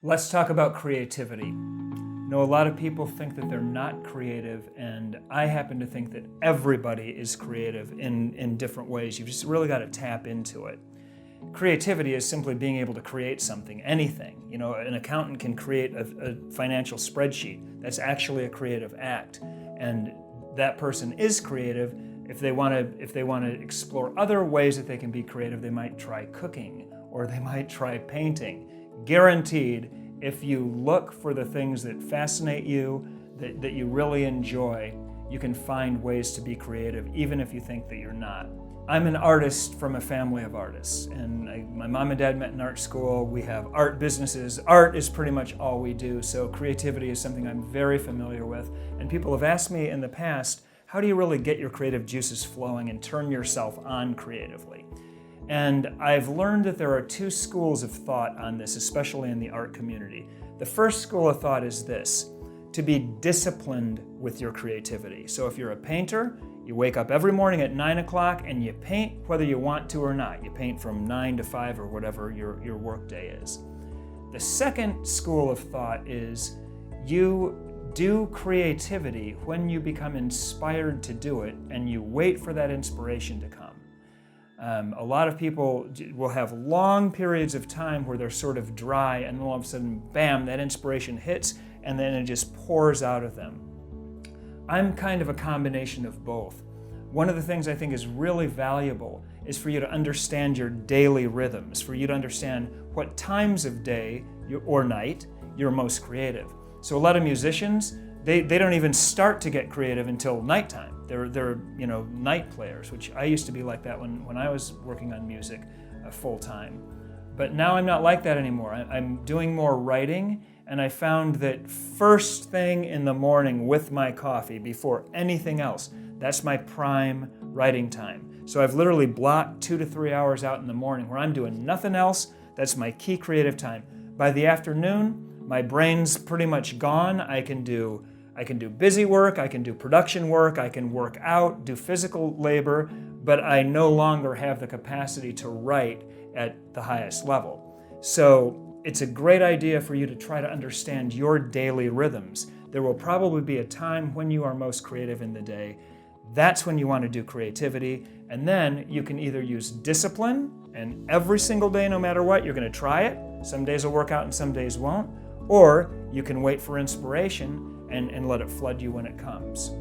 Let's talk about creativity. You know, a lot of people think that they're not creative, and I happen to think that everybody is creative in different ways. You've just really got to tap into it. Creativity is simply being able to create something, anything. You know, an accountant can create a financial spreadsheet. That's actually a creative act. And that person is creative. If they want to explore other ways that they can be creative, they might try cooking or they might try painting. Guaranteed, if you look for the things that fascinate you, that you really enjoy, you can find ways to be creative, even if you think that you're not. I'm an artist from a family of artists, and my mom and dad met in art school. We have art businesses. Art is pretty much all we do, so creativity is something I'm very familiar with. And people have asked me in the past, how do you really get your creative juices flowing and turn yourself on creatively? And I've learned that there are two schools of thought on this, especially in the art community. The first school of thought is this: to be disciplined with your creativity. So if you're a painter, you wake up every morning at 9 o'clock and you paint whether you want to or not. You paint from 9 to 5 or whatever your work day is. The second school of thought is you do creativity when you become inspired to do it and you wait for that inspiration to come. A lot of people will have long periods of time where they're sort of dry, and then all of a sudden, bam, that inspiration hits, and then it just pours out of them. I'm kind of a combination of both. One of the things I think is really valuable is for you to understand your daily rhythms, for you to understand what times of day or night you're most creative. So a lot of musicians, they don't even start to get creative until nighttime. They're night players, which I used to be like that when I was working on music full time. But now I'm not like that anymore. I'm doing more writing, and I found that first thing in the morning with my coffee, before anything else, that's my prime writing time. So I've literally blocked 2 to 3 hours out in the morning where I'm doing nothing else. That's my key creative time. By the afternoon, my brain's pretty much gone. I can do busy work, I can do production work, I can work out, do physical labor, but I no longer have the capacity to write at the highest level. So it's a great idea for you to try to understand your daily rhythms. There will probably be a time when you are most creative in the day. That's when you want to do creativity, and then you can either use discipline, and every single day, no matter what, you're going to try it. Some days will work out and some days won't. Or you can wait for inspiration and let it flood you when it comes.